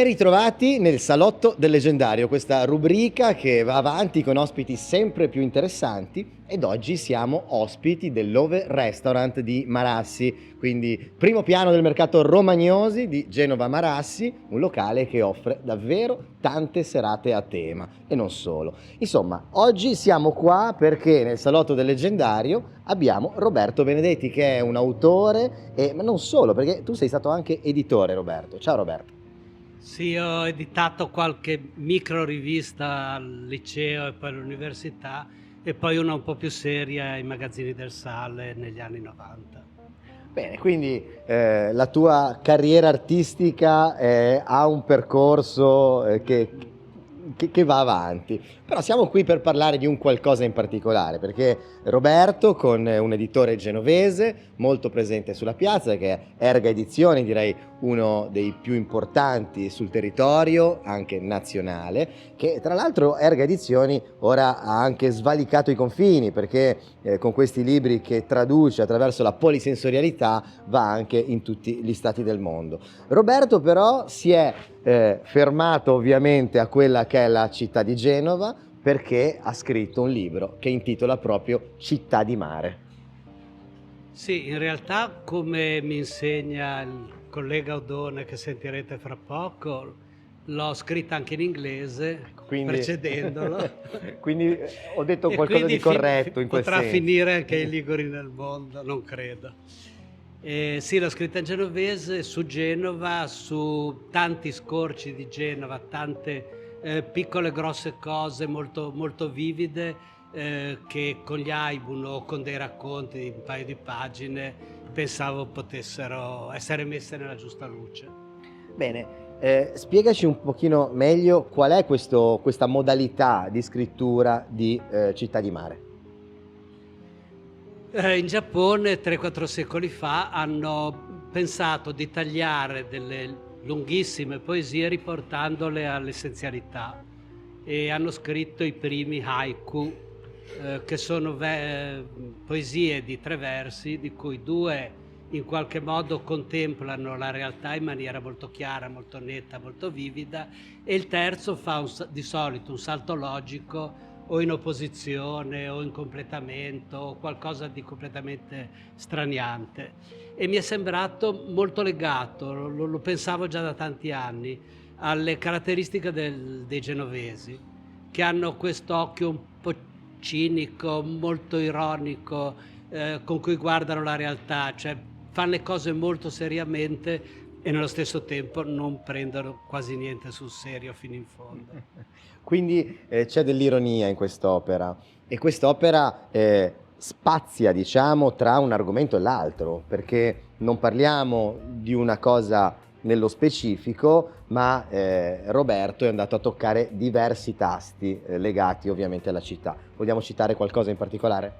Ben ritrovati nel Salotto del Leggendario, questa rubrica che va avanti con ospiti sempre più interessanti, ed oggi siamo ospiti dell'Ove Restaurant di Marassi, quindi primo piano del mercato Romagnosi di Genova Marassi, un locale che offre davvero tante serate a tema e non solo. Insomma, oggi siamo qua perché nel Salotto del Leggendario abbiamo Roberto Benedetti, che è un autore, ma non solo, perché tu sei stato anche editore, Roberto. Ciao Roberto. Sì, ho editato qualche micro rivista al liceo e poi all'università, e poi una un po' più seria ai magazzini del Sale negli anni 90. Bene, quindi la tua carriera artistica ha un percorso che va avanti, però siamo qui per parlare di un qualcosa in particolare, perché Roberto, con un editore genovese molto presente sulla piazza, che è Erga Edizioni, direi uno dei più importanti sul territorio, anche nazionale, che tra l'altro Erga Edizioni ora ha anche svalicato i confini, perché con questi libri che traduce attraverso la polisensorialità va anche in tutti gli stati del mondo. Roberto però si è fermato ovviamente a quella che è la città di Genova, perché ha scritto un libro che intitola proprio Città di Mare. Sì, in realtà, come mi insegna il collega Odone che sentirete fra poco, l'ho scritta anche in inglese, Quindi, precedendolo. quindi ho detto E qualcosa quindi di corretto in quel potrà senso. finire anche ai Liguri nel mondo, non credo. Sì, l'ho scritta in genovese, su Genova, su tanti scorci di Genova, tante piccole e grosse cose molto, molto vivide, che con gli album o con dei racconti di un paio di pagine pensavo potessero essere messe nella giusta luce. Bene, spiegaci un pochino meglio qual è questa modalità di scrittura di Città di Mare. In Giappone 3-4 secoli fa hanno pensato di tagliare delle lunghissime poesie riportandole all'essenzialità, e hanno scritto i primi haiku, che sono poesie di 3 versi, di cui 2 in qualche modo contemplano la realtà in maniera molto chiara, molto netta, molto vivida, e il terzo fa di solito un salto logico, o in opposizione o in completamento o qualcosa di completamente straniante, e mi è sembrato molto legato, lo pensavo già da tanti anni, alle caratteristiche dei genovesi, che hanno quest'occhio un po' cinico, molto ironico, con cui guardano la realtà, cioè fanno le cose molto seriamente e nello stesso tempo non prendono quasi niente sul serio fino in fondo. Quindi c'è dell'ironia in quest'opera, e quest'opera spazia, diciamo, tra un argomento e l'altro, perché non parliamo di una cosa nello specifico, ma Roberto è andato a toccare diversi tasti legati ovviamente alla città. Vogliamo citare qualcosa in particolare?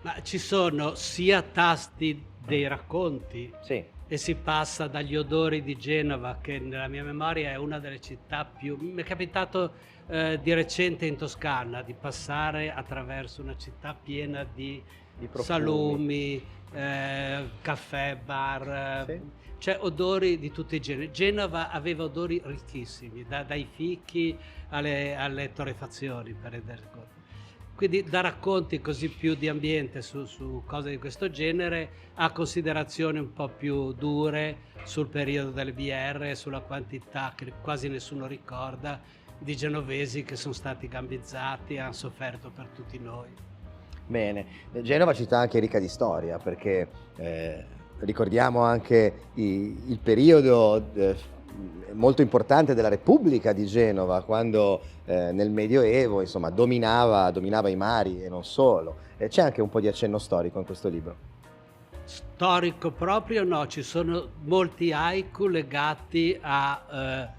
Ma ci sono sia tasti dei racconti, Sì. e si passa dagli odori di Genova, che nella mia memoria è una delle città più... Mi è capitato di recente in Toscana di passare attraverso una città piena di profumi. salumi, caffè, bar, Sì. cioè odori di tutti i generi. Genova aveva odori ricchissimi, dai fichi alle torrefazioni, per rendere conto. Quindi da racconti così più di ambiente su cose di questo genere a considerazioni un po' più dure sul periodo delle BR, sulla quantità che quasi nessuno ricorda di genovesi che sono stati gambizzati e hanno sofferto per tutti noi. Bene, Genova è città anche ricca di storia, perché ricordiamo anche il periodo molto importante della Repubblica di Genova, quando nel Medioevo, insomma, dominava i mari e non solo. C'è anche un po' di accenno storico in questo libro. Storico proprio no, ci sono molti haiku legati ai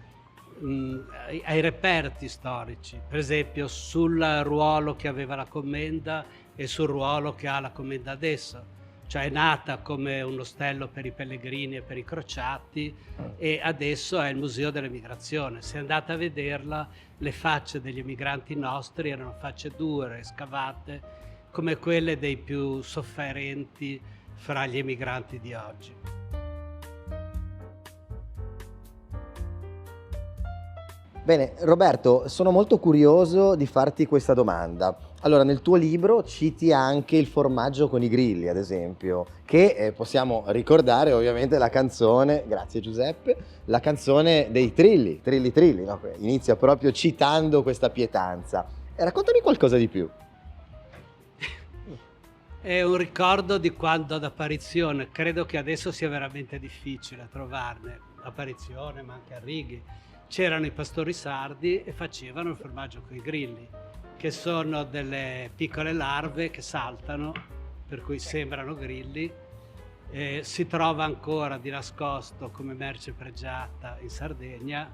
reperti storici, per esempio sul ruolo che aveva la Commenda e sul ruolo che ha la Commenda adesso. Cioè è nata come un ostello per i pellegrini e per i crociati, e adesso è il Museo dell'Emigrazione. Se andate a vederla, le facce degli emigranti nostri erano facce dure, scavate, come quelle dei più sofferenti fra gli emigranti di oggi. Bene, Roberto, sono molto curioso di farti questa domanda. Allora, nel tuo libro citi anche il formaggio con i grilli, ad esempio, che possiamo ricordare ovviamente la canzone, grazie Giuseppe, la canzone dei Trilli, Trilli Trilli, no? Inizia proprio citando questa pietanza. Raccontami qualcosa di più. È un ricordo di quando ad Apparizione, credo che adesso sia veramente difficile trovarne, Apparizione ma anche a Righi, c'erano i pastori sardi e facevano il formaggio con i grilli, che sono delle piccole larve che saltano, per cui sembrano grilli. Si trova ancora di nascosto come merce pregiata in Sardegna,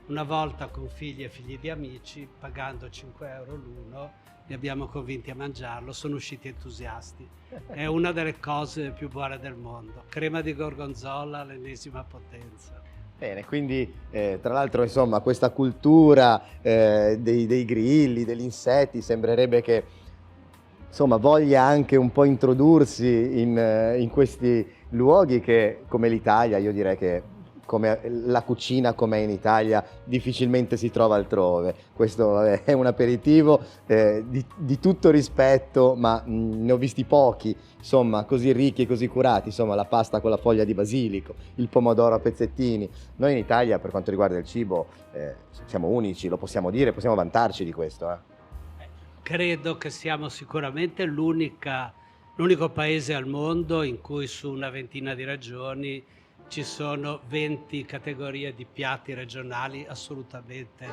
una volta con figli e figli di amici, pagando 5 euro l'uno, li abbiamo convinti a mangiarlo, sono usciti entusiasti. È una delle cose più buone del mondo. Crema di gorgonzola all'ennesima potenza. Bene, quindi tra l'altro insomma questa cultura dei grilli, degli insetti, sembrerebbe che insomma voglia anche un po' introdursi in questi luoghi che come l'Italia, io direi che come la cucina com'è in Italia difficilmente si trova altrove. Questo vabbè, è un aperitivo di tutto rispetto, ma ne ho visti pochi, insomma, così ricchi e così curati, insomma, la pasta con la foglia di basilico, il pomodoro a pezzettini. Noi in Italia, per quanto riguarda il cibo, siamo unici, lo possiamo dire, possiamo vantarci di questo. Credo che siamo sicuramente l'unico paese al mondo in cui su una ventina di regioni ci sono 20 categorie di piatti regionali assolutamente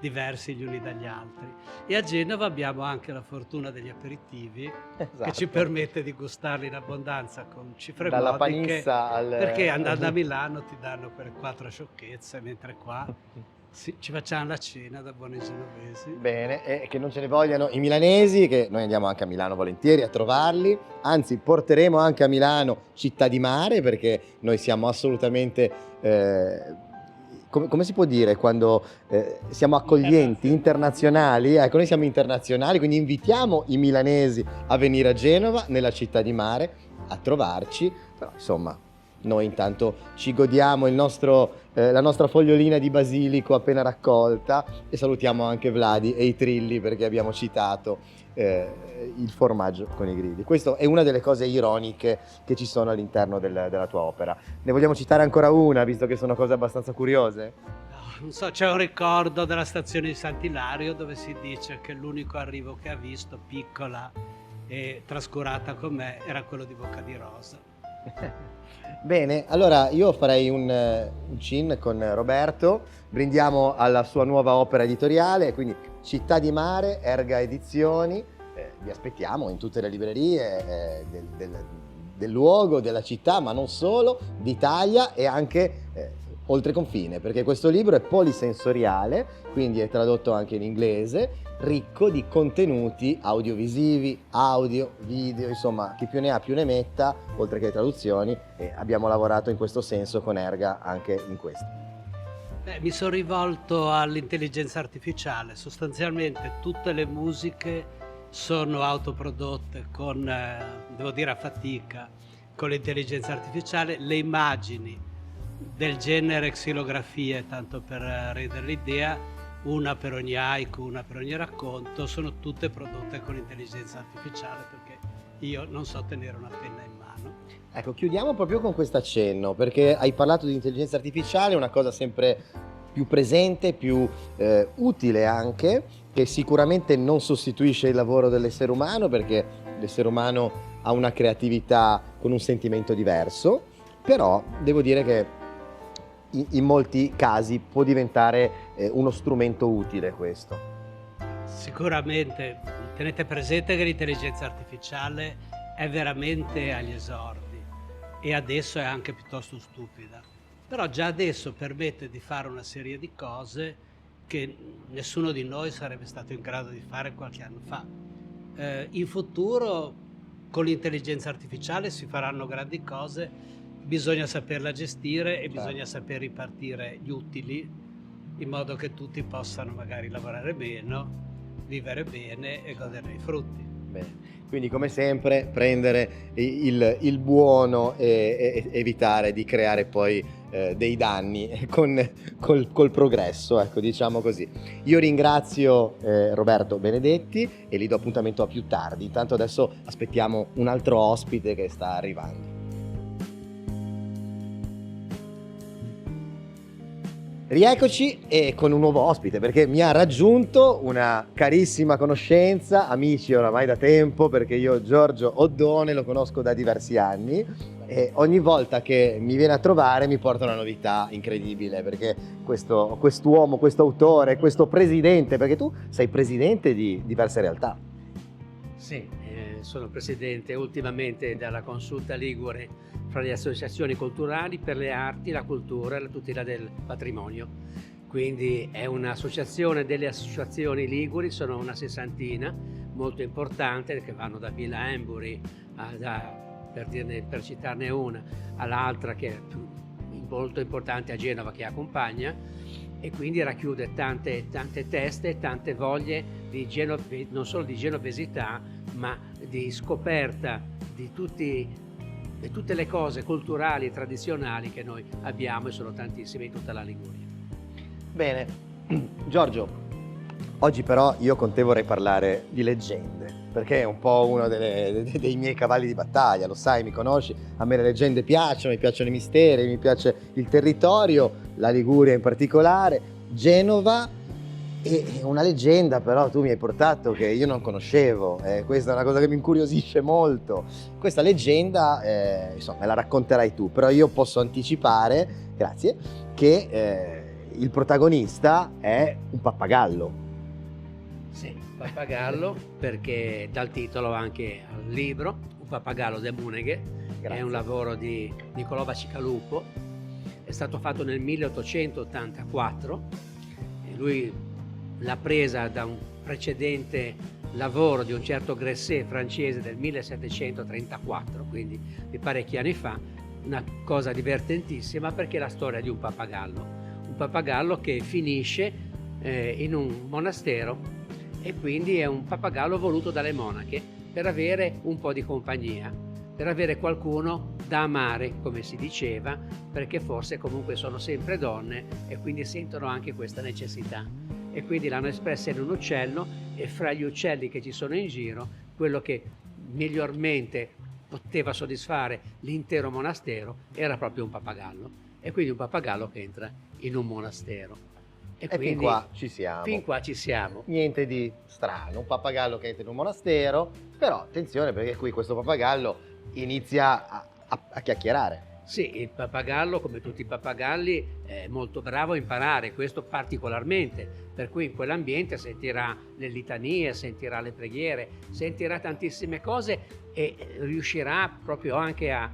diversi gli uni dagli altri. E a Genova abbiamo anche la fortuna degli aperitivi, Esatto. che ci permette di gustarli in abbondanza con cifre Dalla modiche, panissa perché andando a Milano ti danno quelle 4 sciocchezze, mentre qua ci facciamo la cena da buoni genovesi. Bene, e che non ce ne vogliano i milanesi, che noi andiamo anche a Milano volentieri a trovarli, anzi porteremo anche a Milano Città di Mare, perché noi siamo assolutamente, come si può dire, quando siamo accoglienti, internazionali, ecco, noi siamo internazionali, quindi invitiamo i milanesi a venire a Genova, nella Città di Mare, a trovarci, però insomma noi intanto ci godiamo la nostra fogliolina di basilico appena raccolta e salutiamo anche Vladi e i Trilli perché abbiamo citato il formaggio con i grilli. Questa è una delle cose ironiche che ci sono all'interno della tua opera. Ne vogliamo citare ancora una, visto che sono cose abbastanza curiose? Non so, c'è un ricordo della stazione di Sant'Ilario dove si dice che l'unico arrivo che ha visto, piccola e trascurata con me, era quello di Bocca di Rosa. Bene, allora io farei un cin con Roberto, brindiamo alla sua nuova opera editoriale, quindi Città di Mare, Erga Edizioni, vi aspettiamo in tutte le librerie del luogo, della città, ma non solo, d'Italia e anche oltre confine, perché questo libro è polisensoriale, quindi è tradotto anche in inglese, ricco di contenuti audiovisivi, audio, video, insomma, chi più ne ha più ne metta, oltre che traduzioni, e abbiamo lavorato in questo senso con Erga anche in questo. Mi sono rivolto all'intelligenza artificiale, sostanzialmente tutte le musiche sono autoprodotte con, devo dire a fatica, con l'intelligenza artificiale, le immagini del genere xilografie, tanto per rendere l'idea, una per ogni haiku, una per ogni racconto, sono tutte prodotte con l'intelligenza artificiale perché io non so tenere una penna in mano. Ecco, chiudiamo proprio con questo accenno, perché hai parlato di intelligenza artificiale, una cosa sempre più presente, più utile anche, che sicuramente non sostituisce il lavoro dell'essere umano, perché l'essere umano ha una creatività con un sentimento diverso, però devo dire che in molti casi può diventare uno strumento utile questo. Sicuramente, tenete presente che l'intelligenza artificiale è veramente agli esordi e adesso è anche piuttosto stupida, però già adesso permette di fare una serie di cose che nessuno di noi sarebbe stato in grado di fare qualche anno fa. In futuro con l'intelligenza artificiale si faranno grandi cose. Bisogna saperla gestire e bisogna saper ripartire gli utili in modo che tutti possano magari lavorare meno, vivere bene e godere i frutti. Bene. Quindi come sempre prendere il buono e evitare di creare poi dei danni col progresso, ecco, diciamo così. Io ringrazio Roberto Benedetti e gli do appuntamento a più tardi. Intanto adesso aspettiamo un altro ospite che sta arrivando. Rieccoci e con un nuovo ospite, perché mi ha raggiunto una carissima conoscenza, amici oramai da tempo, perché io Giorgio Oddone lo conosco da diversi anni e ogni volta che mi viene a trovare mi porta una novità incredibile, perché quest'uomo, questo autore, questo presidente, perché tu sei presidente di diverse realtà. Sì, sono presidente ultimamente della Consulta Ligure fra le associazioni culturali per le arti, la cultura e la tutela del patrimonio. Quindi è un'associazione delle associazioni liguri, sono una sessantina, molto importante, che vanno da Villa Embury, per citarne una, all'altra che è molto importante a Genova, che accompagna, e quindi racchiude tante teste, tante voglie non solo di genovesità, ma di scoperta di tutte le cose culturali e tradizionali che noi abbiamo, e sono tantissime in tutta la Liguria. Bene, Giorgio, oggi però io con te vorrei parlare di leggende, perché è un po' uno dei miei cavalli di battaglia, lo sai, mi conosci, a me le leggende piacciono, mi piacciono i misteri, mi piace il territorio, la Liguria in particolare, Genova. E una leggenda però tu mi hai portato che io non conoscevo, questa è una cosa che mi incuriosisce molto. Questa leggenda, insomma, me la racconterai tu, però io posso anticipare, grazie, che il protagonista è un pappagallo. Sì, pappagallo, perché dal titolo anche al libro, Un pappagallo de Muneghe, è un lavoro di Niccolò Bacigalupo, è stato fatto nel 1884 e lui l'ha presa da un precedente lavoro di un certo Gresset francese del 1734, quindi di parecchi anni fa, una cosa divertentissima perché è la storia di un pappagallo che finisce in un monastero, e quindi è un pappagallo voluto dalle monache per avere un po' di compagnia, per avere qualcuno da amare, come si diceva, perché forse comunque sono sempre donne e quindi sentono anche questa necessità. E quindi l'hanno espressa in un uccello, e fra gli uccelli che ci sono in giro, quello che migliormente poteva soddisfare l'intero monastero era proprio un pappagallo. E quindi un pappagallo che entra in un monastero. E quindi, fin qua ci siamo. Fin qua ci siamo. Niente di strano, un pappagallo che entra in un monastero, però attenzione perché qui questo pappagallo inizia a chiacchierare. Sì, il pappagallo, come tutti i pappagalli, è molto bravo a imparare, questo particolarmente, per cui in quell'ambiente sentirà le litanie, sentirà le preghiere, sentirà tantissime cose e riuscirà proprio anche a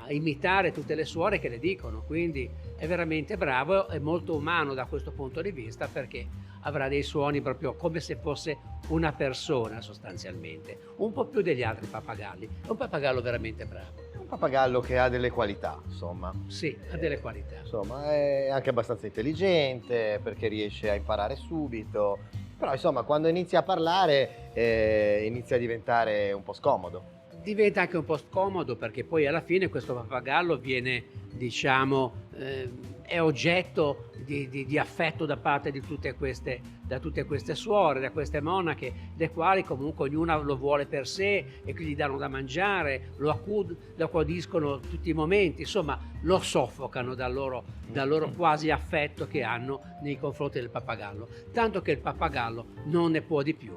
imitare tutte le suore che le dicono, quindi è veramente bravo e molto umano da questo punto di vista, perché avrà dei suoni proprio come se fosse una persona sostanzialmente, un po' più degli altri pappagalli. È un pappagallo veramente bravo. È un pappagallo che ha delle qualità, insomma. Sì, ha delle qualità. Insomma, è anche abbastanza intelligente perché riesce a imparare subito, però insomma quando inizia a parlare inizia a diventare un po' scomodo. Diventa anche un po' scomodo perché poi alla fine questo pappagallo viene, diciamo, è oggetto di affetto da parte da tutte queste suore, da queste monache, le quali comunque ognuna lo vuole per sé e quindi gli danno da mangiare, lo accudiscono tutti i momenti, insomma lo soffocano dal loro quasi affetto che hanno nei confronti del pappagallo, tanto che il pappagallo non ne può di più,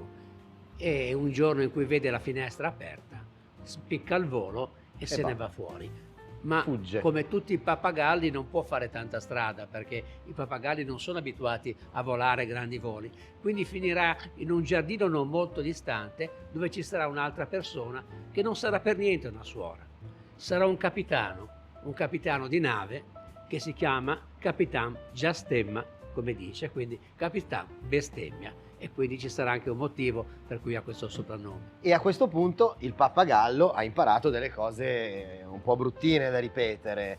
e un giorno in cui vede la finestra aperta spicca il volo e se ne va fuori. Ma fugge. Come tutti i pappagalli non può fare tanta strada, perché i pappagalli non sono abituati a volare grandi voli, quindi finirà in un giardino non molto distante dove ci sarà un'altra persona che non sarà per niente una suora, sarà un capitano di nave che si chiama Capitan Giastemma, come dice, quindi Capitan Bestemmia, e quindi ci sarà anche un motivo per cui ha questo soprannome. E a questo punto il pappagallo ha imparato delle cose un po' bruttine da ripetere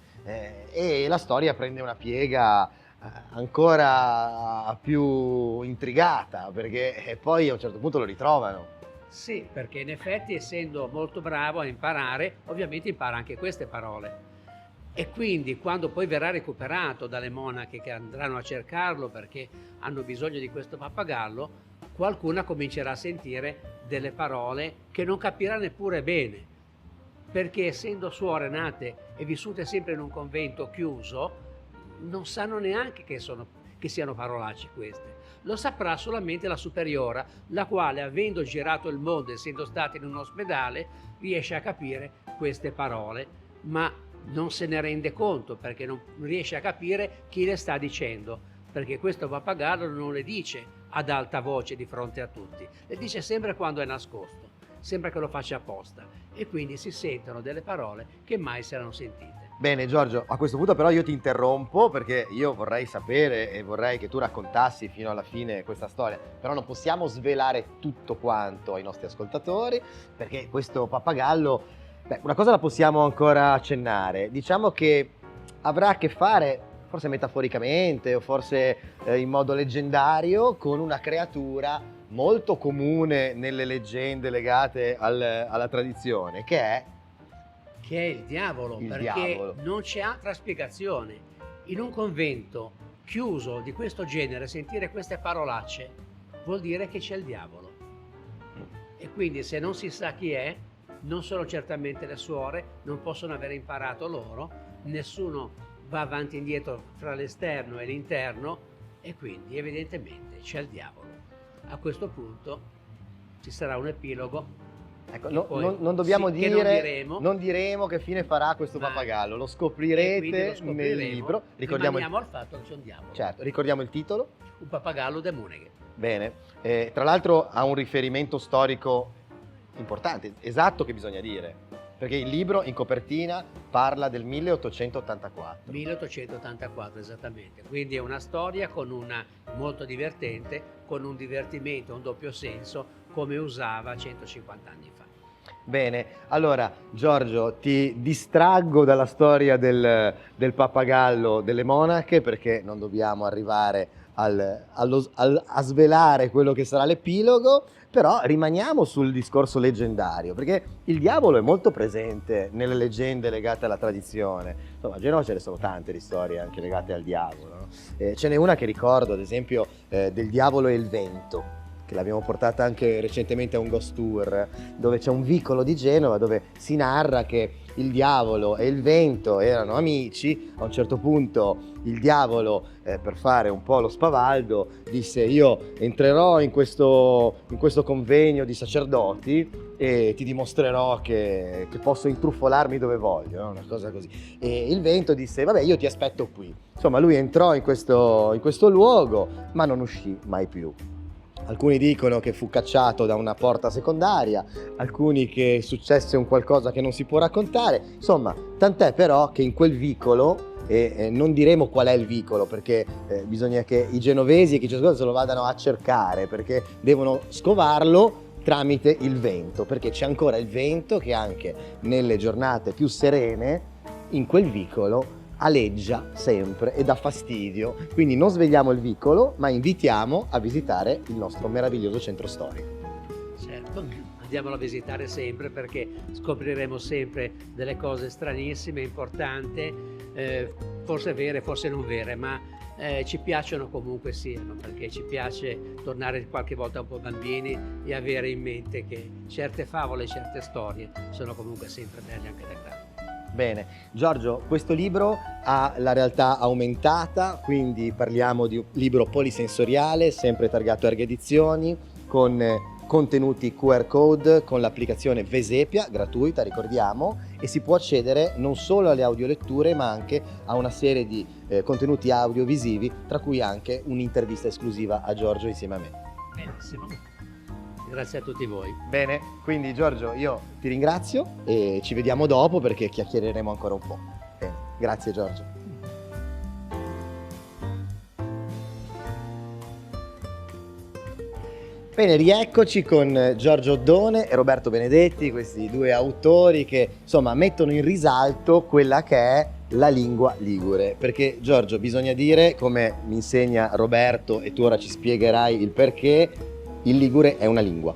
e la storia prende una piega ancora più intrigata, perché poi a un certo punto lo ritrovano. Sì, perché in effetti, essendo molto bravo a imparare, ovviamente impara anche queste parole. E quindi quando poi verrà recuperato dalle monache che andranno a cercarlo perché hanno bisogno di questo pappagallo, qualcuna comincerà a sentire delle parole che non capirà neppure bene, perché essendo suore nate e vissute sempre in un convento chiuso, non sanno neanche che siano parolacce queste. Lo saprà solamente la superiora, la quale, avendo girato il mondo, essendo stata in un ospedale, riesce a capire queste parole, ma non se ne rende conto perché non riesce a capire chi le sta dicendo, perché questo pappagallo non le dice ad alta voce di fronte a tutti, le dice sempre quando è nascosto, sembra che lo faccia apposta, e quindi si sentono delle parole che mai si erano sentite. Bene Giorgio, a questo punto però io ti interrompo perché io vorrei sapere e vorrei che tu raccontassi fino alla fine questa storia, però non possiamo svelare tutto quanto ai nostri ascoltatori perché questo pappagallo, una cosa la possiamo ancora accennare, diciamo che avrà a che fare, forse metaforicamente o forse in modo leggendario, con una creatura molto comune nelle leggende legate alla tradizione, che è il diavolo, il perché diavolo. Non c'è altra spiegazione. In un convento chiuso di questo genere, sentire queste parolacce vuol dire che c'è il diavolo. E quindi se non si sa chi è, non sono certamente le suore, non possono aver imparato loro, nessuno va avanti e indietro tra l'esterno e l'interno, e quindi evidentemente c'è il diavolo. A questo punto ci sarà un epilogo. Ecco, non dobbiamo sì, dire, non non diremo che fine farà questo pappagallo, lo scoprirete nel libro. Rimaniamo al fatto che c'è un diavolo. Certo, ricordiamo il titolo. Un pappagallo de Muneghe. Bene, tra l'altro ha un riferimento storico importante, esatto, che bisogna dire, perché il libro in copertina parla del 1884. 1884 esattamente, quindi è una storia molto divertente, con un divertimento, un doppio senso, come usava 150 anni fa. Bene, allora Giorgio, ti distraggo dalla storia del pappagallo delle monache perché non dobbiamo arrivare a svelare quello che sarà l'epilogo, però rimaniamo sul discorso leggendario, perché il diavolo è molto presente nelle leggende legate alla tradizione. Insomma, a Genova ce ne sono tante di storie anche legate al diavolo, no? Ce n'è una che ricordo, ad esempio, del diavolo e il vento, che l'abbiamo portata anche recentemente a un ghost tour, dove c'è un vicolo di Genova dove si narra che il diavolo e il vento erano amici. A un certo punto il diavolo, per fare un po' lo spavaldo, disse: io entrerò in questo convegno di sacerdoti e ti dimostrerò che posso intrufolarmi dove voglio, no? Una cosa così. E il vento disse: vabbè, io ti aspetto qui. Insomma, lui entrò in questo luogo, ma non uscì mai più. Alcuni dicono che fu cacciato da una porta secondaria, alcuni che successe un qualcosa che non si può raccontare, insomma, tant'è però che in quel vicolo, e non diremo qual è il vicolo perché bisogna che i genovesi e chi ci ascolta se lo vadano a cercare, perché devono scovarlo tramite il vento, perché c'è ancora il vento che anche nelle giornate più serene in quel vicolo aleggia sempre e dà fastidio, quindi non svegliamo il vicolo ma invitiamo a visitare il nostro meraviglioso centro storico. Certo, andiamolo a visitare sempre perché scopriremo sempre delle cose stranissime, importanti, forse vere, forse non vere, ma ci piacciono comunque siano, perché ci piace tornare qualche volta un po' bambini e avere in mente che certe favole, certe storie sono comunque sempre belle anche da grandi. Bene, Giorgio, questo libro ha la realtà aumentata, quindi parliamo di un libro polisensoriale, sempre targato Erga Edizioni, con contenuti QR code, con l'applicazione Vesepia, gratuita, ricordiamo, e si può accedere non solo alle audioletture ma anche a una serie di contenuti audiovisivi, tra cui anche un'intervista esclusiva a Giorgio insieme a me. Benissimo. Grazie a tutti voi. Bene, quindi Giorgio, io ti ringrazio e ci vediamo dopo perché chiacchiereremo ancora un po'. Bene, grazie Giorgio. Bene, rieccoci con Giorgio Oddone e Roberto Benedetti, questi due autori che insomma mettono in risalto quella che è la lingua ligure, perché Giorgio, bisogna dire, come mi insegna Roberto e tu ora ci spiegherai il perché, il ligure è una lingua.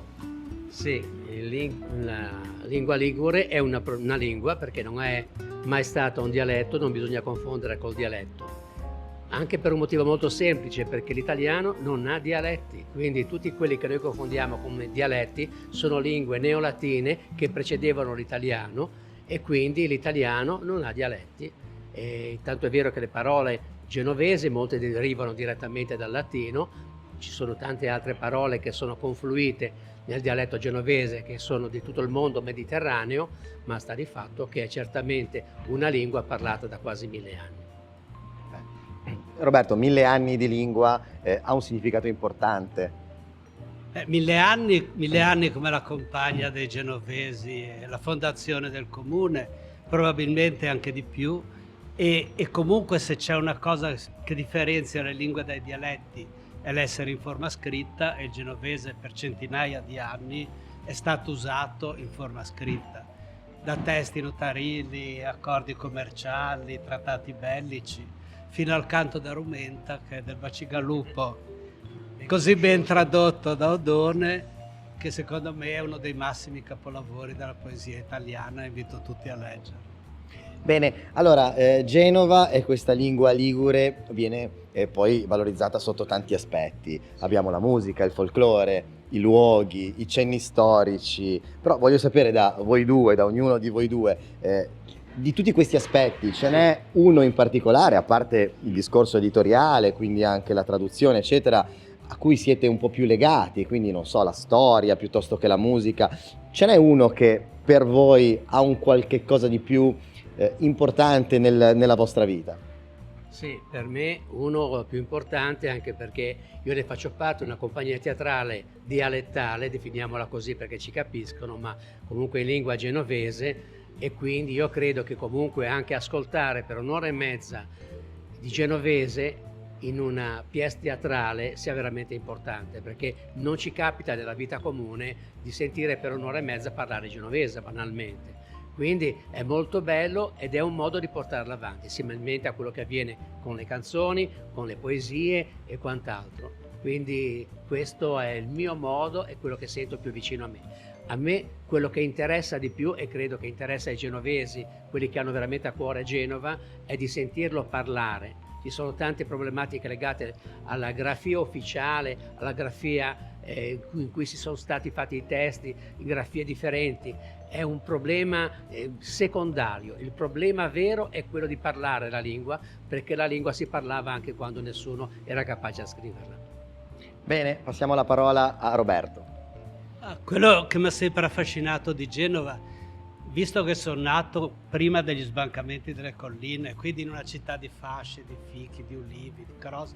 Sì, la lingua ligure è una lingua perché non è mai stato un dialetto, non bisogna confondere col dialetto. Anche per un motivo molto semplice, perché l'italiano non ha dialetti, quindi tutti quelli che noi confondiamo come dialetti sono lingue neolatine che precedevano l'italiano e quindi l'italiano non ha dialetti. E tanto è vero che le parole genovesi, molte derivano direttamente dal latino, ci sono tante altre parole che sono confluite nel dialetto genovese che sono di tutto il mondo mediterraneo, ma sta di fatto che è certamente una lingua parlata da quasi 1000 anni. Roberto, 1000 anni di lingua ha un significato importante. 1000 anni come la compagna dei genovesi e la fondazione del comune, probabilmente anche di più, e comunque se c'è una cosa che differenzia le lingue dai dialetti è l'essere in forma scritta, e il genovese per centinaia di anni è stato usato in forma scritta, da testi notarili, accordi commerciali, trattati bellici, fino al canto da rumenta, che è del Bacigalupo, così ben tradotto da Odone, che secondo me è uno dei massimi capolavori della poesia italiana. Invito tutti a leggere. Bene, allora Genova e questa lingua ligure viene poi valorizzata sotto tanti aspetti. Abbiamo la musica, il folklore, i luoghi, i cenni storici, però voglio sapere da voi due, da ognuno di voi due, di tutti questi aspetti ce n'è uno in particolare, a parte il discorso editoriale, quindi anche la traduzione, eccetera, a cui siete un po' più legati, quindi non so, la storia piuttosto che la musica. Ce n'è uno che per voi ha un qualche cosa di più importante nella vostra vita? Sì, per me uno più importante, anche perché io ne faccio parte di una compagnia teatrale dialettale, definiamola così perché ci capiscono, ma comunque in lingua genovese, e quindi io credo che comunque anche ascoltare per un'ora e mezza di genovese in una pièce teatrale sia veramente importante, perché non ci capita nella vita comune di sentire per un'ora e mezza parlare genovese banalmente. Quindi è molto bello ed è un modo di portarla avanti, similmente a quello che avviene con le canzoni, con le poesie e quant'altro. Quindi questo è il mio modo e quello che sento più vicino a me. A me quello che interessa di più, e credo che interessa ai genovesi, quelli che hanno veramente a cuore Genova, è di sentirlo parlare. Ci sono tante problematiche legate alla grafia ufficiale, alla grafia in cui si sono stati fatti i testi, in grafie differenti. È un problema secondario. Il problema vero è quello di parlare la lingua, perché la lingua si parlava anche quando nessuno era capace a scriverla. Bene, passiamo la parola a Roberto. Quello che mi ha sempre affascinato di Genova, visto che sono nato prima degli sbancamenti delle colline, quindi in una città di fasce, di fichi, di ulivi, di cose,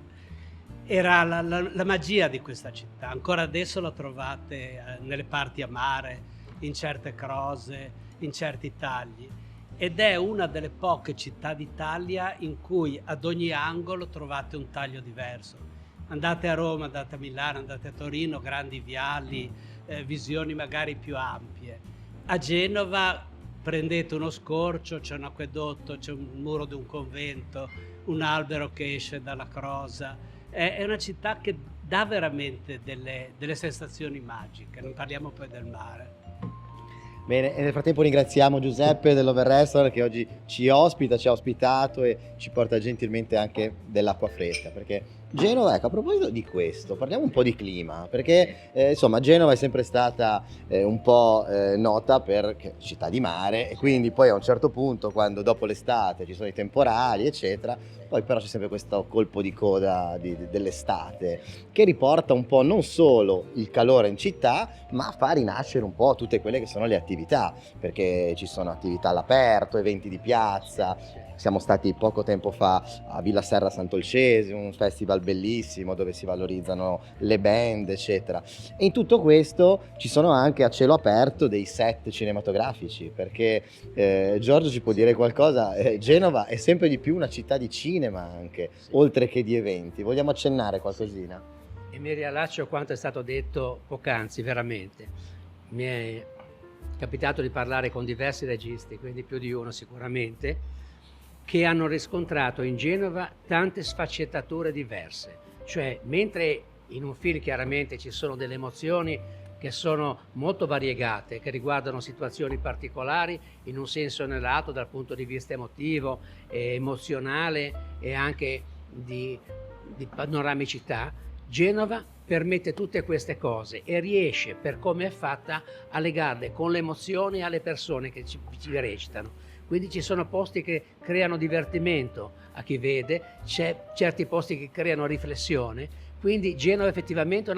era la magia di questa città. Ancora adesso la trovate nelle parti a mare, in certe crose, in certi tagli, ed è una delle poche città d'Italia in cui ad ogni angolo trovate un taglio diverso. Andate a Roma, andate a Milano, andate a Torino, grandi viali, visioni magari più ampie. A Genova prendete uno scorcio, c'è un acquedotto, c'è un muro di un convento, un albero che esce dalla crosa. È una città che dà veramente delle sensazioni magiche, non parliamo poi del mare. Bene, e nel frattempo ringraziamo Giuseppe dell'Overrestaurant che oggi ci ospita, ci ha ospitato e ci porta gentilmente anche dell'acqua fresca, perché Genova, ecco, a proposito di questo, parliamo un po' di clima, perché insomma Genova è sempre stata un po' nota per città di mare, e quindi poi a un certo punto, quando dopo l'estate ci sono i temporali eccetera, poi però c'è sempre questo colpo di coda dell'estate che riporta un po' non solo il calore in città, ma fa rinascere un po' tutte quelle che sono le attività, perché ci sono attività all'aperto, eventi di piazza. Siamo stati poco tempo fa a Villa Serra Sant'Olcese, un festival bellissimo dove si valorizzano le band, eccetera. E in tutto questo ci sono anche a cielo aperto dei set cinematografici, perché Giorgio ci può dire qualcosa, Genova è sempre di più una città di cinema anche, oltre che di eventi. Vogliamo accennare qualcosina? E mi riallaccio a quanto è stato detto poc'anzi, veramente. Mi è capitato di parlare con diversi registi, quindi più di uno sicuramente, che hanno riscontrato in Genova tante sfaccettature diverse. Cioè, mentre in un film chiaramente ci sono delle emozioni che sono molto variegate, che riguardano situazioni particolari in un senso o nell'altro dal punto di vista emotivo, emozionale e anche di panoramicità. Genova permette tutte queste cose e riesce, per come è fatta, a legarle con le emozioni alle persone che ci recitano. Quindi ci sono posti che creano divertimento a chi vede, c'è certi posti che creano riflessione. Quindi Genova effettivamente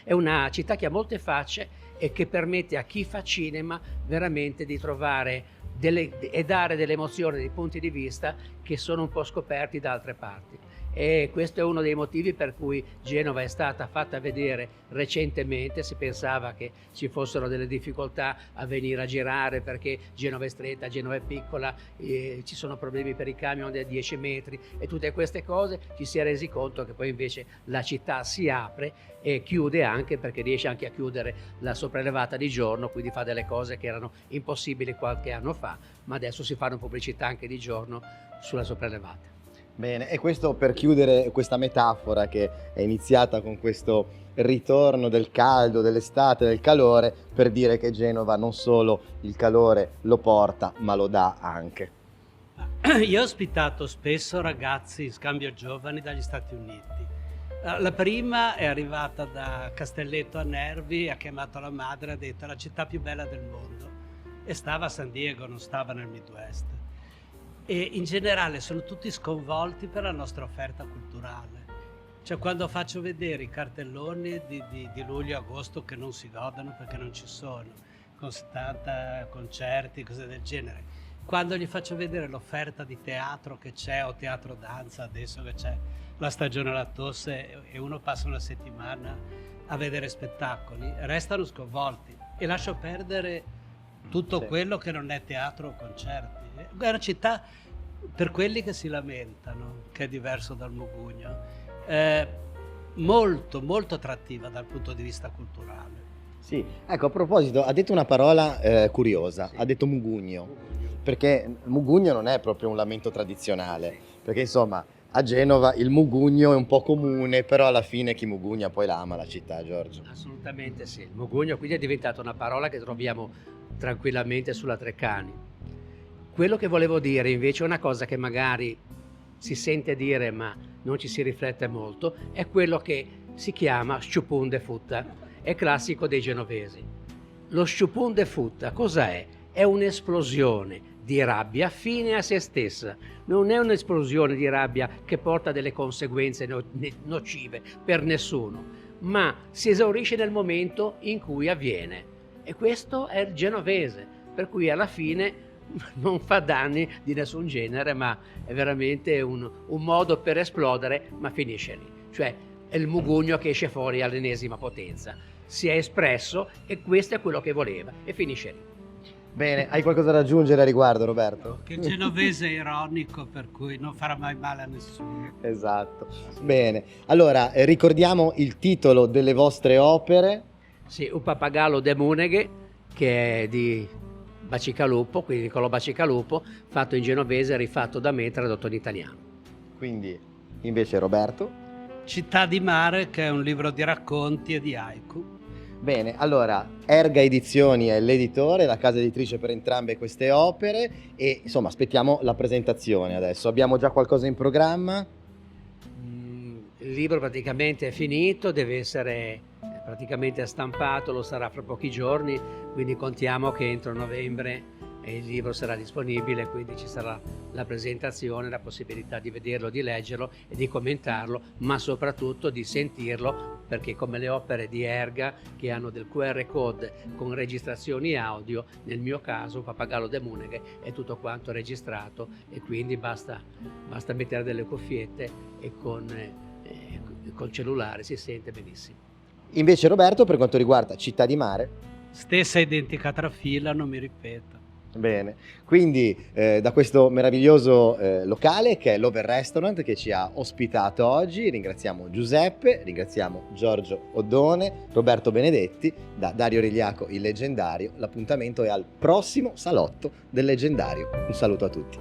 è una città che ha molte facce e che permette a chi fa cinema veramente di trovare e dare delle emozioni, dei punti di vista che sono un po' scoperti da altre parti. E questo è uno dei motivi per cui Genova è stata fatta vedere recentemente. Si pensava che ci fossero delle difficoltà a venire a girare perché Genova è stretta, Genova è piccola, ci sono problemi per i camion da 10 metri e tutte queste cose. Ci si è resi conto che poi invece la città si apre e chiude anche, perché riesce anche a chiudere la sopraelevata di giorno, quindi fa delle cose che erano impossibili qualche anno fa, ma adesso si fanno pubblicità anche di giorno sulla sopraelevata. Bene, e questo per chiudere questa metafora che è iniziata con questo ritorno del caldo, dell'estate, del calore, per dire che Genova non solo il calore lo porta, ma lo dà anche. Io ho ospitato spesso ragazzi in scambio giovani dagli Stati Uniti. La prima è arrivata da Castelletto a Nervi, ha chiamato la madre e ha detto: è la città più bella del mondo, e stava a San Diego, non stava nel Midwest. E in generale sono tutti sconvolti per la nostra offerta culturale. Cioè, quando faccio vedere i cartelloni di luglio e agosto che non si godono perché non ci sono, con 70 concerti, cose del genere, quando gli faccio vedere l'offerta di teatro che c'è, o teatro danza adesso che c'è la stagione della tosse e uno passa una settimana a vedere spettacoli, restano sconvolti e lascio perdere tutto quello che non è teatro o concerti. È una città, per quelli che si lamentano, che è diverso dal Mugugno, molto molto attrattiva dal punto di vista culturale. Sì, ecco, a proposito, ha detto una parola curiosa, ha detto Mugugno, perché Mugugno non è proprio un lamento tradizionale, perché insomma a Genova il Mugugno è un po' comune, però alla fine chi mugugna poi la ama la città, Giorgio. Assolutamente sì, il Mugugno quindi è diventata una parola che troviamo tranquillamente sulla Treccani. Quello che volevo dire invece è una cosa che magari si sente dire ma non ci si riflette molto, è quello che si chiama sciupun de futta, è classico dei genovesi. Lo sciupun de futta cosa è? È un'esplosione di rabbia fine a se stessa, non è un'esplosione di rabbia che porta delle conseguenze nocive per nessuno, ma si esaurisce nel momento in cui avviene. E questo è il genovese, per cui alla fine non fa danni di nessun genere, ma è veramente un modo per esplodere, ma finisce lì. Cioè è il Mugugno che esce fuori all'ennesima potenza. Si è espresso e questo è quello che voleva e finisce lì. Bene, hai qualcosa da aggiungere a riguardo, Roberto? Che il genovese è ironico, per cui non farà mai male a nessuno. Esatto. Bene, allora ricordiamo il titolo delle vostre opere. Sì, Un pappagallo de Muneghe, che è di Bacicalupo, quindi Niccolò Bacicalupo, fatto in genovese e rifatto da me, tradotto in italiano. Quindi, invece, Roberto? Città di mare, che è un libro di racconti e di haiku. Bene, allora, Erga Edizioni è l'editore, la casa editrice per entrambe queste opere e insomma aspettiamo la presentazione adesso. Abbiamo già qualcosa in programma? Il libro praticamente è finito, deve essere praticamente stampato, lo sarà fra pochi giorni, quindi contiamo che entro novembre il libro sarà disponibile, quindi ci sarà la presentazione, la possibilità di vederlo, di leggerlo e di commentarlo, ma soprattutto di sentirlo, perché come le opere di Erga che hanno del QR code con registrazioni audio, nel mio caso Pappagallo de Muneghe è tutto quanto registrato e quindi basta mettere delle cuffiette e col cellulare si sente benissimo. Invece Roberto, per quanto riguarda Città di Mare? Stessa identica trafila, non mi ripeto. Bene, quindi da questo meraviglioso locale che è l'Over Restaurant che ci ha ospitato oggi, ringraziamo Giuseppe, ringraziamo Giorgio Oddone, Roberto Benedetti, da Dario Rigliaco il leggendario. L'appuntamento è al prossimo salotto del leggendario. Un saluto a tutti.